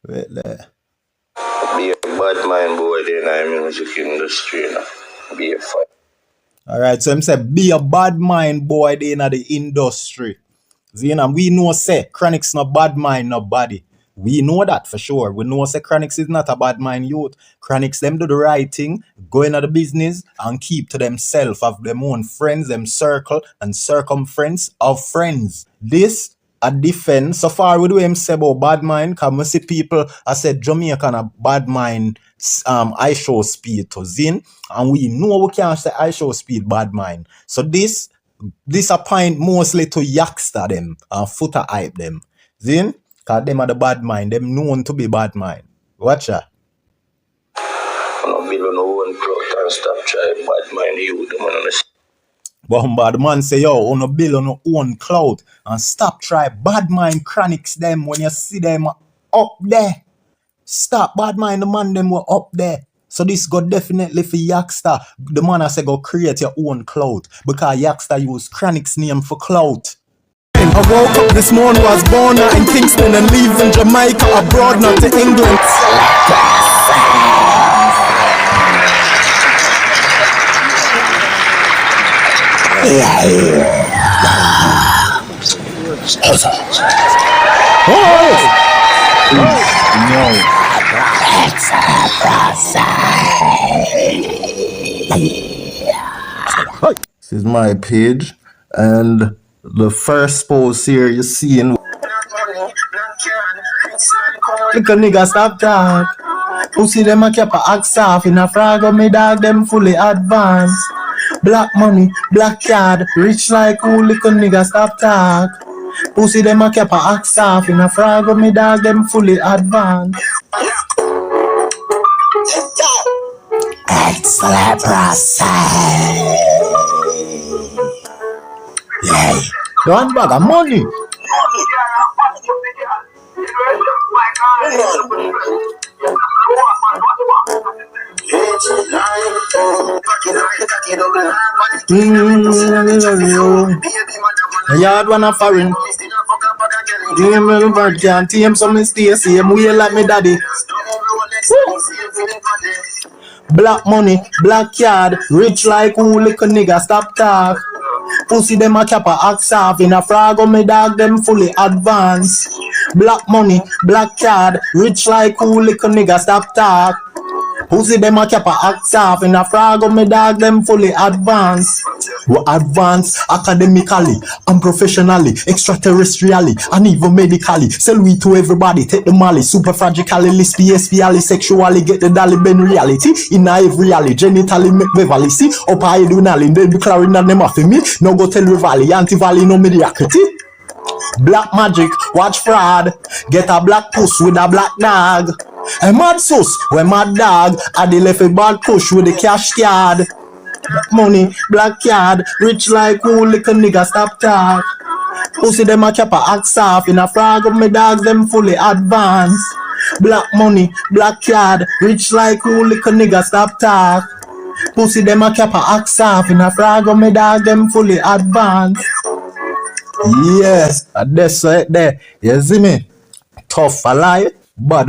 Wait there. Be a bad mind boy in the music industry, you know. Be a fight. Alright, so him say be a bad mind boy in the industry. See, and we know say Chronixx no bad mind nobody. We know that for sure. We know say Chronixx is not a bad mind youth. Chronixx them do the right thing, go into the business and keep to themselves, have them own friends, them circle and circumference of friends. This a defense. So far we do him say about bad mind, cause we see people I said Jamaican a bad mind I show speed to Zin, and we know we can't say I show speed bad mind. So this a point mostly to Yaksta them and Foota hype them. Zin? Cause them are the bad mind, them known to be bad mind. Watch that. No build on no one crowd and stop trying bad mind you, the man on the But the man say, yo, on a build on your own cloud and stop try bad mind Chronixx them when you see them up there. Stop bad mind the man them were up there. So this go definitely for Yaksta. The man I say go create your own cloud because Yaksta use Chronixx name for cloud. I woke up this morning, was born out in Kingston and leaving Jamaica abroad, not to England. This is my page, and the first post here you seeing. Look a nigga stop talk. Pussy them a keep a axe off in a frag of me dog them fully advanced. Black money, black card, rich like who little nigga stop talk. Pussy them a keep a axe off in a frag of me dog them fully advanced. Excellent process. Yeah. One bag of money. Yard one a foreign. Can't team some stay same way like me daddy. Black money, black card, rich like who little nigga stop talk. Pussy them a cap a axe off in a frag of me dog them fully advanced. Black money, black card, rich like who little nigga stop talk. Pussy them a cap a axe off in a frag of me dog them fully advanced. We advance academically and professionally, extraterrestrially and even medically. Sell we to everybody, take the molly, superfragically, lesbianically, sexually, get the dolly ben reality. In every alley, genitally make Beverly see. Up I do nally, then be clearing that them off me. No go tell Rivali, anti-valley no mediocrity. Black magic, watch fraud. Get a black puss with a black dog. A mad sus, when mad dog. I de left a bad push with the cash card. Black money, black card, rich like who little nigga stop talk. Pussy them a cap a axe off in a frag of me dogs them fully advanced. Black money, black card, rich like who little nigga stop talk. Pussy them a cap a axe off in a frag of me dog them fully advanced. Yes, that's right there. You see me? Tough for life, bad.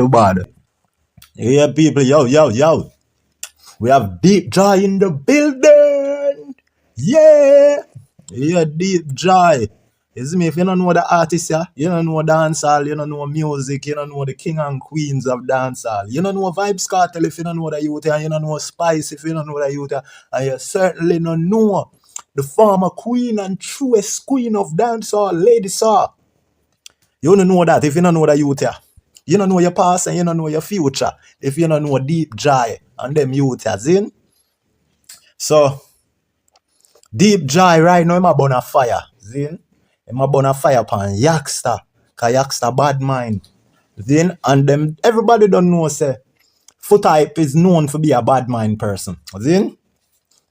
Yeah, people, yo. We have Deep Joy in the building. Yeah, Deep Joy. You see me? If you don't know the artists, yeah, you don't know dancehall, you don't know music, you don't know the king and queens of dancehall. You don't know VYBZKARTEL if you don't know the youth, and you don't know Spice if you don't know the youth, and you certainly don't know the former queen and truest queen of dancehall, Lady Saw. You don't know that if you don't know the youth, yeah. You don't know your past and you don't know your future if you don't know Deep Joy and them youth as in. So, Deep Joy right now, I'm a burn a fire. Zin? I'm a burn a fire upon Yaksta. Because Yaksta bad mind. Zin? And them, everybody don't know, say, Foota is known for be a bad mind person. Zin?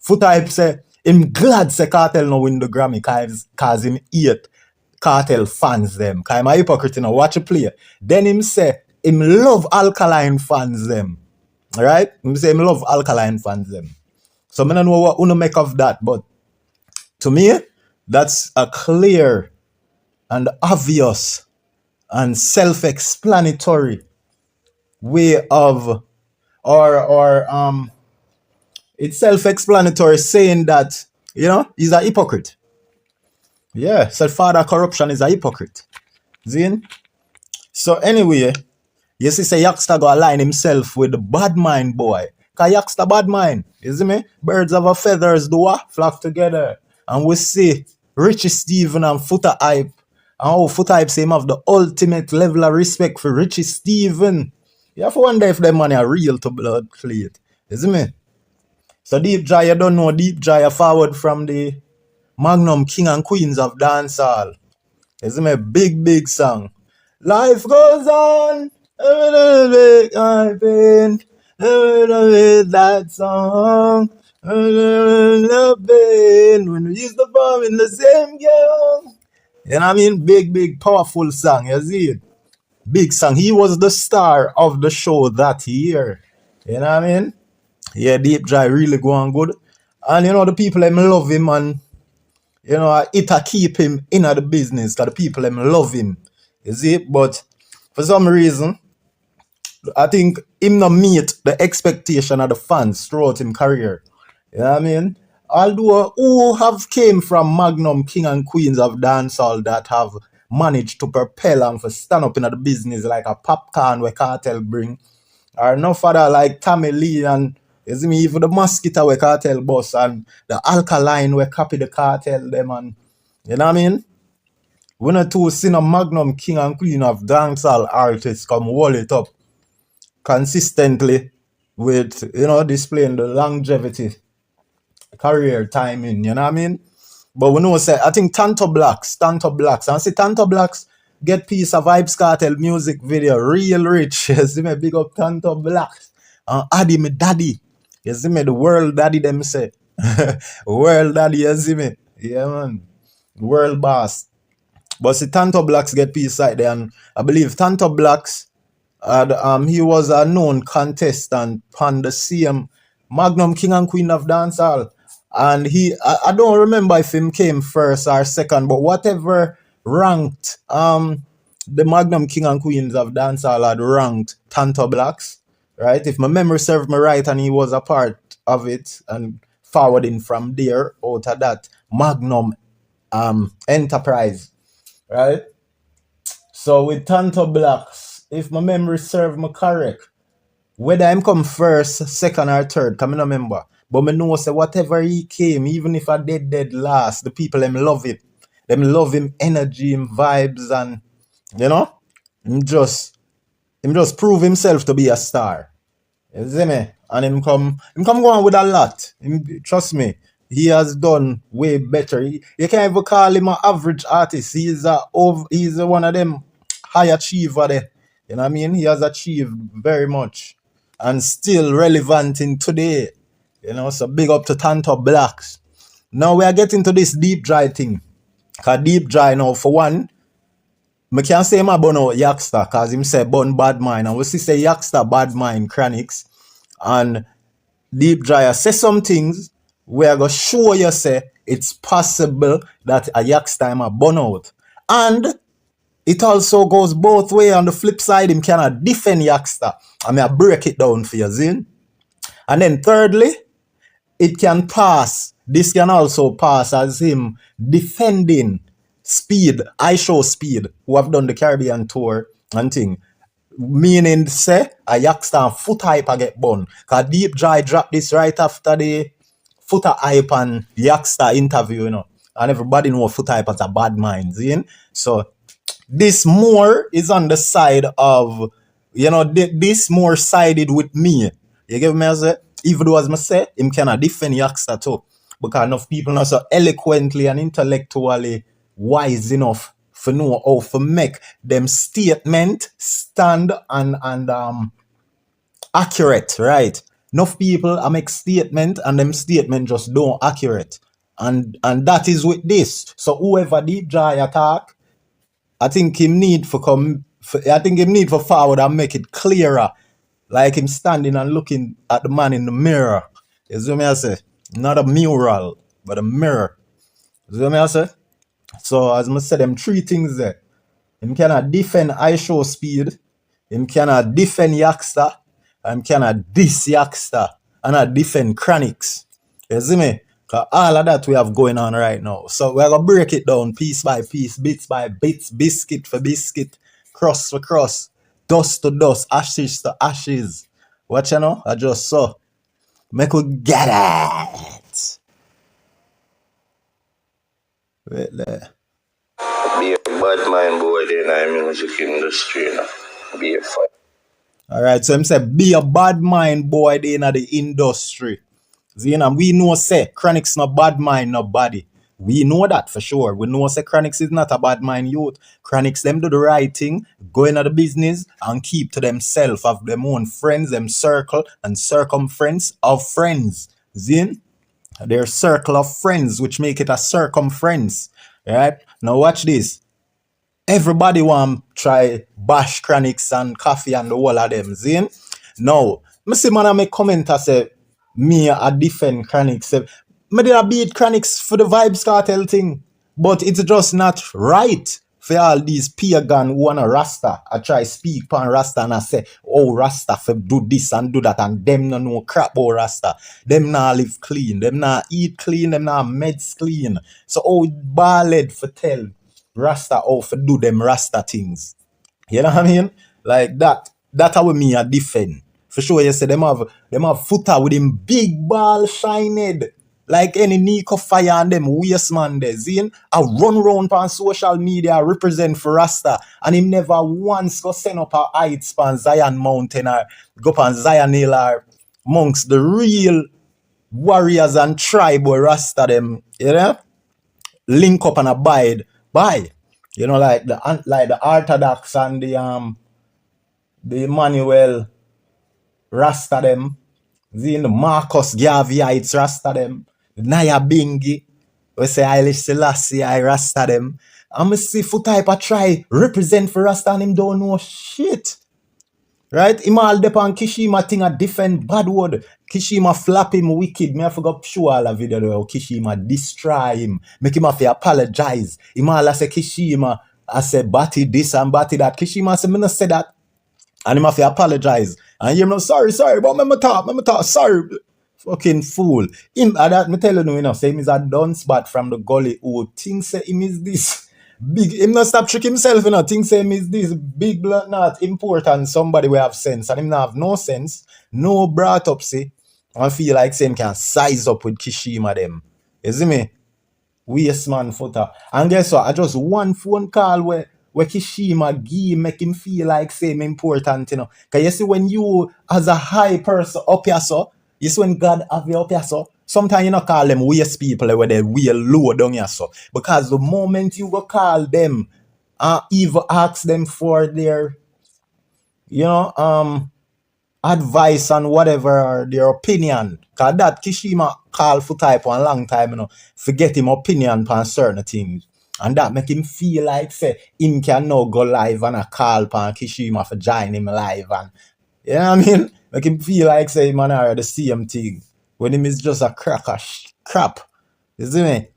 Foota say, I'm glad say Kartel no win the Grammy cause him hate Kartel fans them. Cause I'm a hypocrite now. Watch a play. Then him say him love alkaline fans them. Alright? Him say him love alkaline fans them. So I don't know what you make of that, but to me, that's a clear and obvious and self-explanatory way of or it's self-explanatory saying that, he's a hypocrite. Yeah, so father corruption is a hypocrite. Zin? So anyway, you see say Yaksta go align himself with the bad mind boy. Cause Yaksta bad mind. You see me? Birds of a feathers do what? Flock together. And we see Richie Stephens and Foota hype. And how Foota hype say him have the ultimate level of respect for Richie Stephens. You have to wonder if them money are real to blood cleat. You see me? So Deep Dry, you don't know Deep Dry are forward from the Magnum King and Queens of Dancehall. You see me? Big song. Life goes on. I pain. That song. When we used to perform in the same game. You know what I mean? Big, powerful song. You see it? Big song. He was the star of the show that year. You know what I mean? Yeah, Deep Dry really going good. And the people them love him, and it'll keep him in the business because the people them love him. You see? But for some reason, I think him not meet the expectation of the fans throughout his career. You know what I mean? Although who have came from Magnum King and Queens of Dancehall that have managed to propel and for stand up in the business like a popcorn where Kartel bring, or no father like Tommy Lee and even the mosquito where Kartel boss and the alkaline where copy the Kartel them, and you know what I mean? We not two seen a Magnum King and Queen of Dancehall artists come wall it up consistently with displaying the longevity career timing, you know what I mean? But we know say I think Tanto Blacks, and I see Tanto Blacks get piece of VYBZKARTEL music video real rich. You see me, big up Tanto Blacks. Addy me daddy. You see me, the world daddy them say. World daddy, you see me? Yeah man. World boss. But see Tanto Blacks get piece right there, and I believe Tanto Blacks he was a known contestant on the same Magnum King and Queen of Dancehall. And I don't remember if him came first or second, but whatever ranked, the Magnum King and Queens of Dancehall had ranked Tanto Blacks, right? If my memory served me right, and he was a part of it and forwarding from there out of that Magnum enterprise, right? So with Tanto Blacks, if my memory served me correct, whether him come first, second or third, I don't remember. But me know say whatever he came, even if I dead last, the people them love it. Them love him energy, him vibes, and him just prove himself to be a star. You see me? And him come go on with a lot. Trust me, he has done way better. You can't even call him an average artist. He's one of them high achiever there. You know what I mean? He has achieved very much and still relevant in today. So big up to Tanto Blacks. Now we are getting to this Deep Dry thing. Cause Deep Dry now, for one, I can't say him about no Yaksta, cause him say bun bad mind. And we see say Yaksta bad mind Chronixx. And Deep Dry say some things we are gonna show you say it's possible that a Yaksta him a bun out. And it also goes both way. On the flip side, him cannot defend Yaksta. I mean, I break it down for you, Zin. And then thirdly, it can pass. This can also pass as him defending Speed, I Show Speed, who have done the Caribbean tour and thing. Meaning, say, a Yaksta and Foota hype a get bun. Because Deep Dry dropped this right after the Foota hype and Yaksta interview, And everybody know Foota hype has a bad mind, Zin. So, this more is on the side of, this more sided with me. You get me? I say, even though as I say, him cannot defend Yaksta too. Because enough people not so eloquently and intellectually wise enough for know how to make them statement stand and accurate, right? Enough people make statement and them statement just don't accurate. And that is with this. So whoever Deep Dry attack, I think him need for forward and make it clearer. Like him standing and looking at the man in the mirror. You see what I say? Not a mural, but a mirror. You see what I say? So as I said, them three things there. Him cannot defend I Show Speed. Him cannot defend Yaksta, and cannot diss Yaksta, and not defend Chronixx. You see me? Cause all of that we have going on right now. So we're gonna break it down piece by piece, bits by bits, biscuit for biscuit, cross for cross, dust to dust, ashes to ashes. What you know? I just saw. Make we get it. Wait there. Be a bad mind boy in the music industry, you know. Be a fight. Alright, so him say be a bad mind boy in the industry. See, you know, we know say Chronixx no bad mind nobody. We know that for sure. We know say Chronixx is not a bad mind youth. Chronixx them do the right thing, go into the business and keep to themselves, have them own friends, them circle and circumference of friends. See? Their circle of friends, which make it a circumference. Right? Now watch this. Everybody want try bash Chronixx and Koffee and the whole of them. See? Now, I see man I make comment I say me I defend Chronixx. Say, me did I beat Chronixx for the VYBZKARTEL thing. But it's just not right for all these pagan who wanna Rasta. I try speak pan Rasta and I say, oh Rasta for do this and do that, and them no know crap about Rasta. Them not live clean, them not eat clean, them not meds clean. So oh ballad for tell Rasta how for do them Rasta things. You know what I mean? Like that. That's how me a defend. For sure, you say them have Foota with him big ball shined. Like any Nico Fire and them waste man there. See? I run round on social media, represent for Rasta, and him never once go send up a heights on Zion Mountain or go up on Zion Hill or amongst the real warriors and tribe where Rasta them, you know? Link up and abide by. You know, like the Orthodox and the Emmanuel Rasta them, the Marcus Garveyites Rasta them, the Naira Bingi, we say Haile Selassie I Rasta them. I'm going to see Foota type of try represent for Rasta and him don't know shit. Right? Him all depend Kishima thing a defend bad word. Kishima flap him wicked. Me I forgot show all the video where Kishima destroy him. Make him have to apologize. Him all say Kishima I say batty this and batty that. Kishima say me no say that. And him have to apologize. And him no sorry, but me talk, sorry. Fucking fool. Him that me tell you know, say him is a dunce bat from the gully who thinks say him is this. Big, him not stop trick himself, you know. Think say him is this big blood not important. Somebody will have sense, and him not have no sense, no brought up. See, I feel like say him can size up with Kishima them. You see me? Waste man Foota. And guess what? I just one phone call where Kishima give make him feel like say him important, you know. Cause you see when you as a high person up here, so you see when God have you up here, so sometimes you not call them waste people where they way low down here, so because the moment you go call them even ask them for their advice and whatever their opinion, cause that Kishima call for type one long time, you know, forget him opinion on certain things. And that make him feel like say him can now go live and a call upon Kishima for join him live, and you know what I mean? Make him feel like say man are the same thing. When him is just a crap. You see me?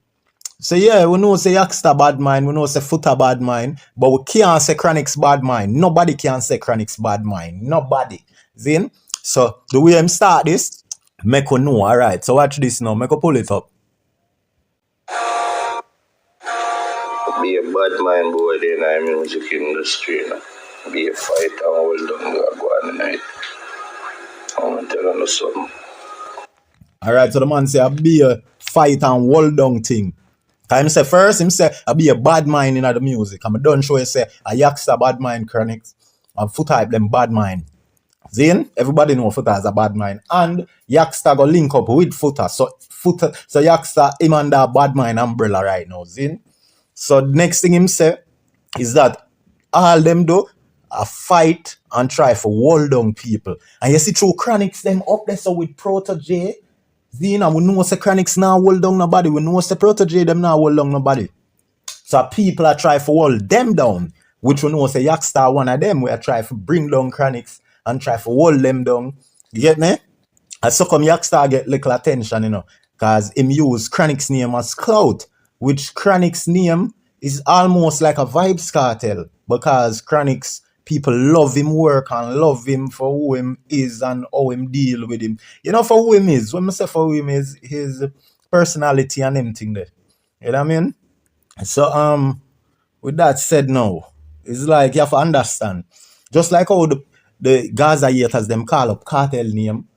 So yeah, we know say Yaksta bad mind, we know say Foota bad mind, but we can't say Chronixx bad mind. Nobody can say Chronixx bad mind. Nobody. See? So the way him start this, make we know, alright. So watch this now, make we pull it up. Be a bad mind boy in the music industry, you know. Be a fighter and hold on go on tonight. I want to tell you something. Alright, so the man say I be a fight and hold down thing. Him say first, him say I be a bad mind in the music. I'm done show he say a Yaksta bad mind Chronixx and Foota type them bad mind. Zin, everybody know Foota has a bad mind. And Yaksta go link up with Foota. So Yaksta him under bad mind umbrella right now. Zin. So next thing him say is that all them do a fight and try for hold down people. And you see through Chronixx them up there so with Protoje. Zina, we know say Chronixx now hold down nobody. We know say Protoje them now hold down nobody. So people are try for hold them down. Which we know say Yaksta one of them. We are try to bring down Chronixx and try for hold them down. You get me? And so come Yaksta get little attention, you know. Because him use Chronixx name as clout. Which Chronixx name is almost like a VYBZKARTEL. Because Chronixx people love him work and love him for who him is and how him deal with him. You know, for who him is. When I say for who him is, his personality and everything there. You know what I mean? So with that said now, it's like you have to understand. Just like how the Gaza haters them call up Kartel name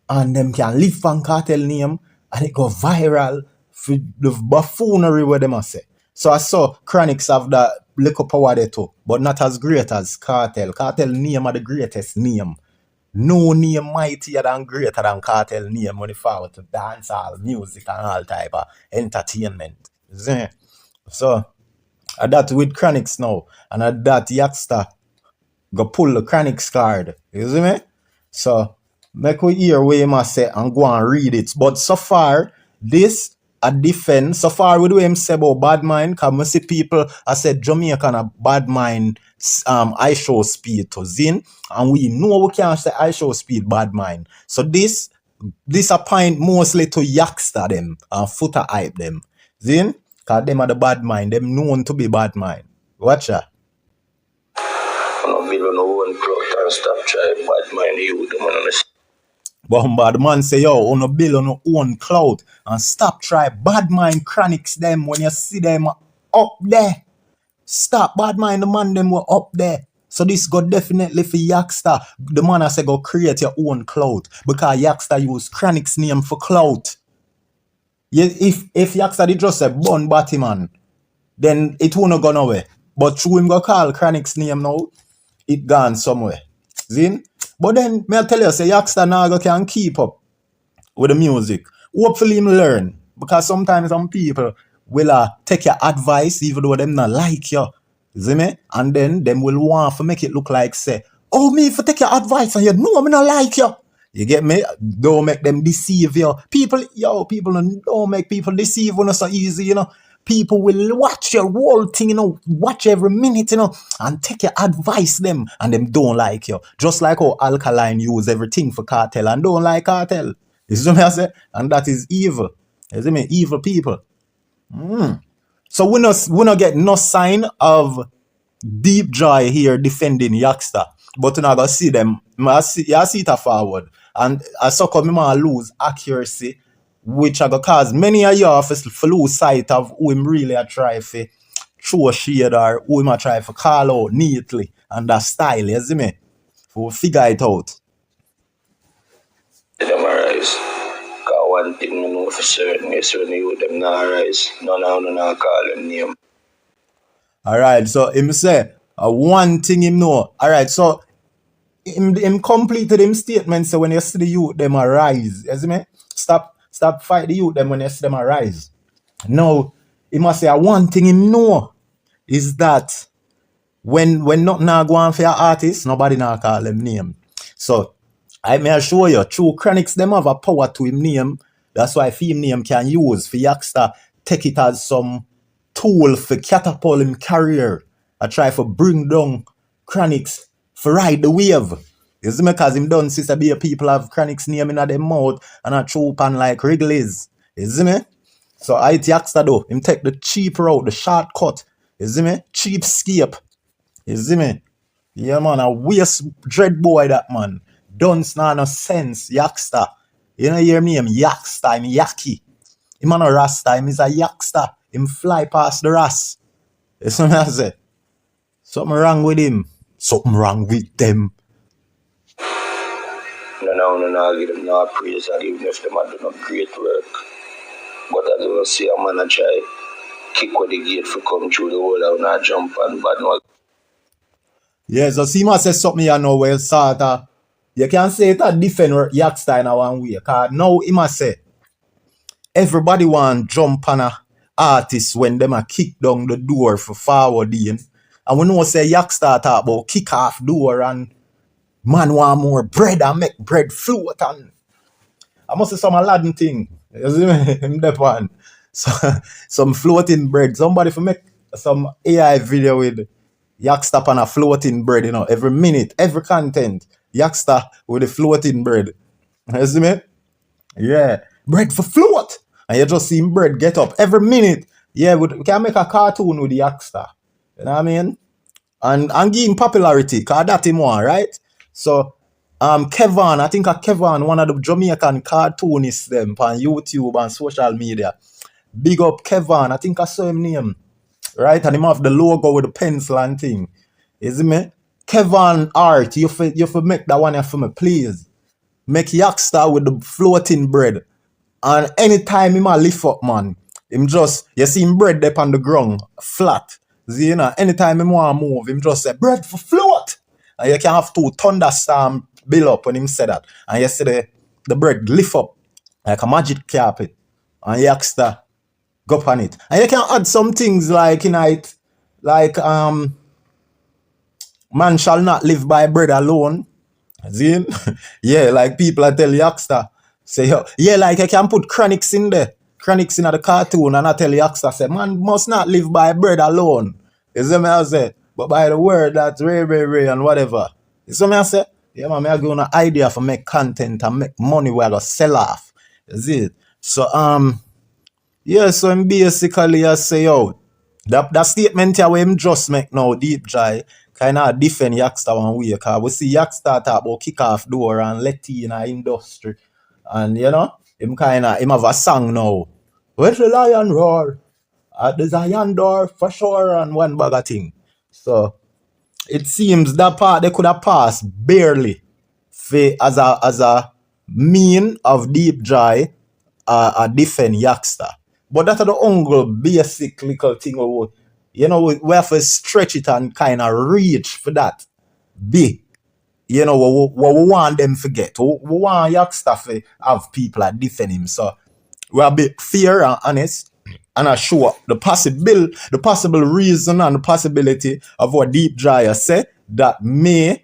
and them can live from Kartel name and it go viral for the buffoonery where them a say. So I saw Chronixx have that little power there too, but not as great as Kartel. Kartel name are the greatest name. No name mightier than greater than Kartel name when it forward to dancehall, music and all type of entertainment. See? So that with Chronixx now, and at that Yaksta go pull the Chronixx card. You see me? So make we hear what him say and go and read it. But so far, this a defend. So far with what him say about bad mind, cause I see people I said Jamaican a bad mind I show speed to Zin, and we know we can't say I show speed bad mind. So this a point mostly to Yaksta them and Foota hype them. Zin? Cause them are the bad mind, them known to be bad mind. Watch that. Stop trying bad mind you. But the man say, yo, on a bill on your own cloud and stop try bad mind Chronixx them when you see them up there. Stop bad mind the man them were up there. So this go definitely for Yaksta. The man I say go create your own cloud because Yaksta use Chronixx name for cloud. If Yaksta did just say bun batty man, then it won't have gone away. But through him go call Chronixx name now, it gone somewhere. Zin? But then, may I tell you, say Yaksta now can keep up with the music. Hopefully him learn. Because sometimes some people will take your advice even though them not like you. See me? And then them will want to make it look like say, oh, me for take your advice and you know me not like you. You get me? Don't make them deceive you. People don't make people deceive when it's so easy, you know. People will watch your whole thing, you know, watch every minute, you know, and take your advice them, and them don't like you. Just like how Alkaline use everything for Kartel and don't like Kartel. You see what I say? And that is evil. You see me? Evil people. So we not get no sign of deep joy here defending Yaksta. But you know, I go see them. I see it forward. And I suck up me lose accuracy, which I go cause many of you for lose sight of who him really a try for show shade or who him a try for call out neatly and that style, you see me? For figure it out. Them arise. Cause one thing I know for certain is when you them not arise, none of them not call them name. Alright, so him say one thing him know. Alright, so him completed him statement. So when you see the youth them arise, you see me? Stop fight the youth them when you see them arise. Now, he must say one thing him know is that when nothing now go on for your artist, nobody now call them name. So I may assure you, true Chronixx them have a power to him name. That's why him name can use for Yaksta take it as some tool for catapult him career. I try for bring down Chronixx for ride the wave. You see me? Because him done sister be people have Chronixx name in their mouth and a troop and like Wrigley's. You see me? So I Yaksta though, him take the cheap route, the shortcut. You see me? Cheap escape. You see me? Yeah man, a waste dread boy that man. Don't no sense, Yaksta. You know hear me? Him Yaksta, him Yaki. Him a Rasta, him is a Yaksta. Him fly past the Ras. You see me I say? Something wrong with him. Something wrong with them. No, give them no praise and even if them are doing great work. But as you see a man a try kick with the gate for come through the wall and not jump and bad no. Yeah, so see me say something you know well sort of. You can say it a defend Yaksta in a one way. Cause now he must say everybody want jump on a artist when them a kick down the door for forward in. And we know say Yaksta talk about kick off door and man want more bread and make bread float and I must say some Aladdin thing. You see me? Him that one. So, some floating bread. Somebody for make some AI video with Yaksta on a floating bread, you know, every minute, every content. Yaksta with the floating bread. You see me? Yeah. Bread for float. And you just see him bread get up every minute. Yeah, we can make a cartoon with the Yaksta. You know what I mean? and give him popularity, cause that him want, right? So Kevin, I think Kevin, one of the Jamaican cartoonists them on YouTube and social media. Big up Kevin, I think I saw him name. Right? And him have the logo with the pencil and thing. You see me? Kevin Art, you for make that one here for me, please. Make Yaksta with the floating bread. And anytime him a lift up, man, him just, you see him bread up on the ground, flat. See, you know, anytime him want to move, him just say, bread for float. And you can have two thunderstorm build up when him say that. And you see the bread lift up like a magic carpet. And Yaksta go on it. And you can add some things like, you know, it, like, man shall not live by bread alone. See? Yeah, like people I tell Yaksta, say, yeah, like I can put Chronixx in there. Chronixx in the cartoon, and I tell Yaksta, say, man must not live by bread alone. You see me I say? But by the word that's ray, and whatever. You see me I say? Yeah, man, I give you an idea for make content and make money where I go sell off. You see it? So, yeah, so I'm basically I say, yo, that statement here where him just make now deep dry kind of defend Yaksta one way, because we see Yaksta talk about kick off door and let in the industry. And you know, him have a song now. Where's the lion roar? At the Zion door for sure, and one bag of thing. So it seems that part they could have passed barely as a mean of deep dry defend Yaksta. But that's the only basic little thing you know, we have to stretch it and kind of reach for that big. You know, what we want them to get. We want Yaksta to have people that defend him. So we're a bit fair and honest and I show the possible reason and the possibility of what deep dry say that may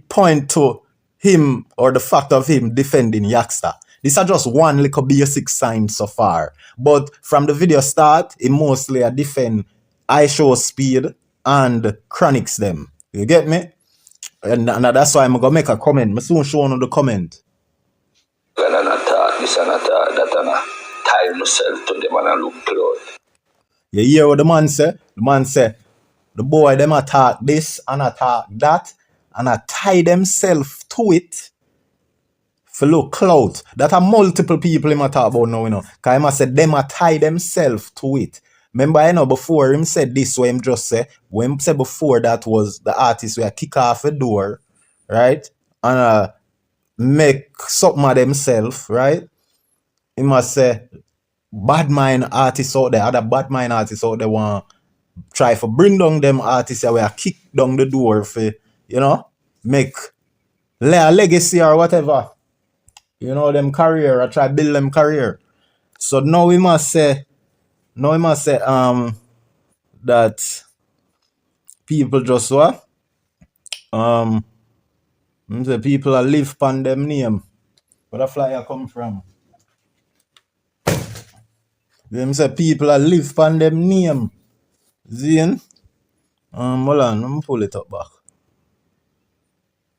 point to him or the fact of him defending Yaksta. These are just one little basic sign so far. But from the video start, it mostly a defend I show speed and Chronixx them. You get me? And that's why I'm gonna make a comment. I'm soon showing on the comment. And I thought this and I thought that and I tie myself to them and I look close. You hear what the man say? The man say, the boy them attack this and attack that and I tie themselves to it for look clout. That are multiple people him a talk about now, you know. Cause him a say them a tie themselves to it. Remember, you know, before him said this, what him just say, when him said before that was the artist where kick off a door, right? And make something of themselves, right? He must say bad mind artists out there, other bad mind artists out there want try for bring down them artists where kick down the door for, you know, make a legacy or whatever. You know, them career, or try build them career. So now we must say that people just what? The people that live pan them name. Where the flyer come from? Them say people that live pan them name. Zin? Hold on, let me pull it up back.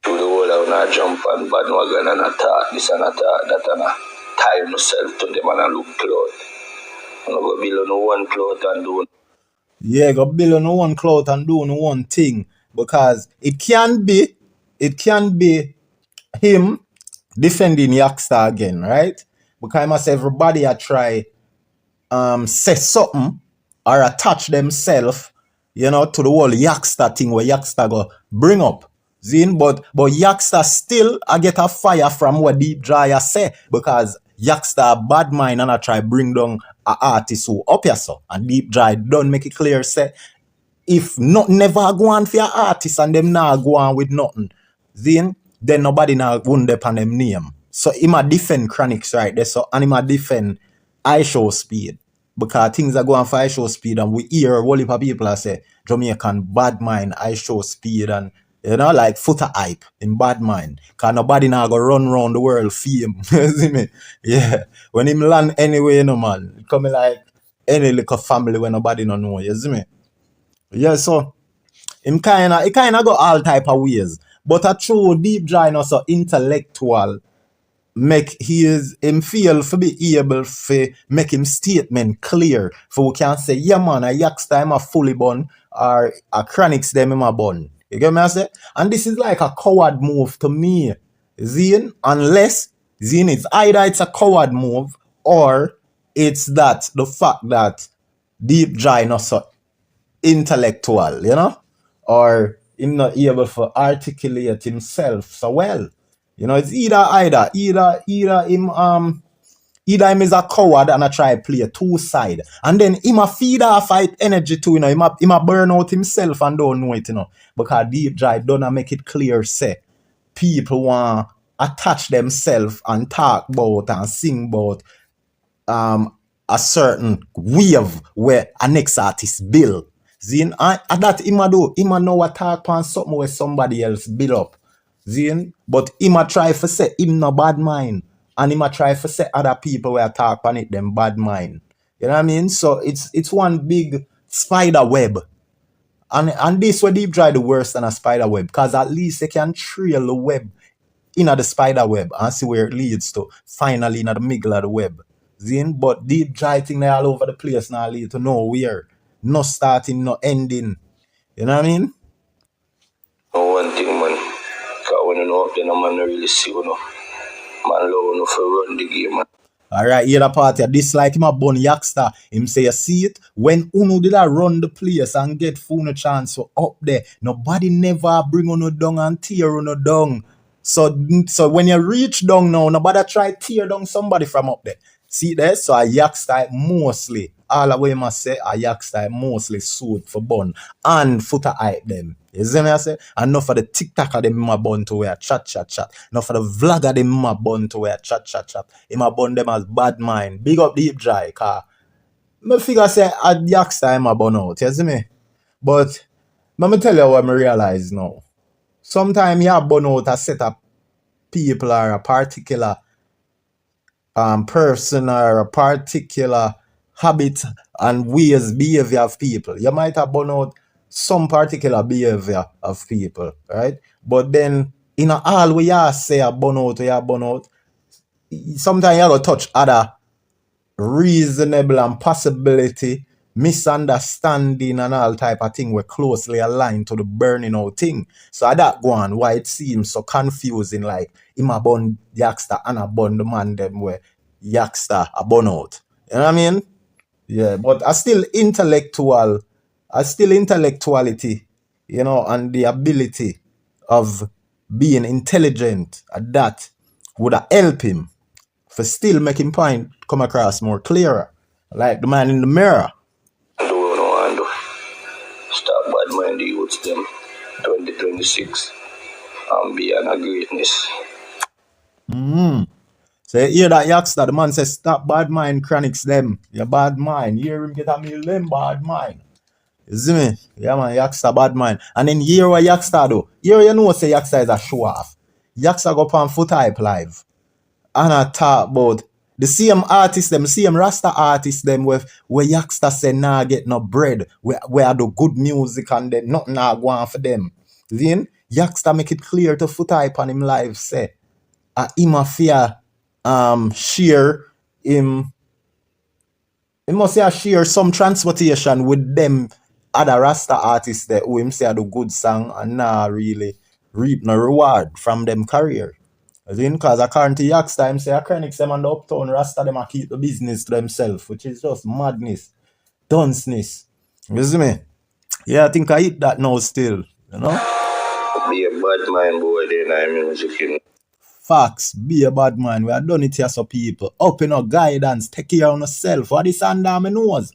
To the world I wanna jump on bandwagon and attack this and attack that and I tie myself to them and I look close. I'm gonna go build on one cloth and do. Yeah, go build on one cloth and do one thing. Because it can be him defending Yaksta again, right? Because I must everybody I try say something or attach themselves, you know, to the whole Yaksta thing where Yaksta go bring up. Zin, but Yaksta still I get a fire from what Deep Dry say because Yaksta bad mind and I try bring down a artist who up here so and Deep Dry don't make it clear say if not never go on for your artist and them now go on with nothing, then nobody now wouldn't depend them name. So he might defend Chronixx right there, so and he might defend I show speed. Because things are going for I show speed and we hear a whole heap of people that say Jamaican bad mind, I show speed and you know like Foota hype in bad mind. Cause nobody now go run around the world fame. You see me? Yeah. When him land anyway, you know man, it coming like any little family when nobody don't know, you see me? Yeah, so it kinda go all type of ways. But a true Deep Dry no so intellectual make him feel for be able to make him statement clear. For we can say, yeah man, a Yaksta I'm a fully born or a Chronixx them in my bun. You get me I say? And this is like a coward move to me. Zine, unless Zine, it's either it's a coward move or it's that the fact that Deep Dry not so intellectual, you know, or him not able to articulate himself so well. You know, it's either him is a coward and I try to play two side. And then him a feed off fight energy too, you know, him a burn out himself and don't know it, you know. Because Deep Dry don't make it clear, say, people want attach themselves and talk about and sing about a certain wave where a next artist build. Zin, and that him a do, him a know a talk on something where somebody else build up. Zin, but him a try for say him no bad mind. And him a try for say other people where talk on it them bad mind. You know what I mean? So it's one big spider web. And this where Deep Dry the worse than a spider web. Because at least they can trail the web in the spider web and see where it leads to. Finally in the middle of the web. Zin, but Deep Dry thing they all over the place now lead to nowhere. No starting, no ending. You know what I mean? One thing, man. Because when you know up there, no man really see you know. Man love you for run the game, man. Alright, here the party. This like him a bun Yaksta. Him say you see it. When Uno did I run the place and get Foona chance for up there, nobody never bring Uno down and tear Uno down. So when you reach down now, nobody try tear down somebody from up there. See there? So a Yaksta mostly, all the way must say, a Yaksta mostly suit for bun and Foota hype them. You see me I say? And not for the TikToker them in my bun to wear chat. Not for the vlogger them in my bun to wear chat. In my bun them as bad mind. Big up Deep Dry, car. Me figure say a Yaksta in my bun out, you see me? But let me tell you what I realize now. Sometimes you have bun out a set of people or a particular person or a particular habit and ways, behavior of people. You might have burn out some particular behavior of people, right? But then in all we say a burn out, sometimes you gotta touch other reasonable and possibility, misunderstanding and all type of thing were closely aligned to the burning out thing. So at that go on why it seems so confusing, like him a burn Yaksta and a burn the man them where Yaksta a burn out. You know what I mean? Yeah, but I still intellectuality, you know, and the ability of being intelligent at that would have helped him for still making point come across more clearer. Like the man in the mirror. Do stop bad mind the youths them 2026 and beyond a greatness. So you hear that Yaksta, the man says stop bad mind Chronixx them. Your bad mind. You hear him get a meal them bad mind. You see me? Yeah man, Yaksta bad mind. And then hear what Yaksta do. Here you know say Yaksta is a show off. Yaksta go up on Foota hype live. And I talk about the same artists, them same Rasta artists, them where Yaksta say nah get no bread, where do good music and then nothing nah go on for them. Then Yaksta make it clear to Foota hype on him live say him a fear share him must say share some transportation with them other Rasta artists that who him say a do good song and nah really reap no reward from them career. Because according to Yaksta, him say a Chronixx them and the uptown Rasta them a keep the business to themselves, which is just madness, dunceness. You see me? Yeah, I think I hit that now still, you know? Be a bad mind boy then I music, you know. Facts, be a bad man. We are done it here so people. Open up guidance, take care of yourself. What is under my nose?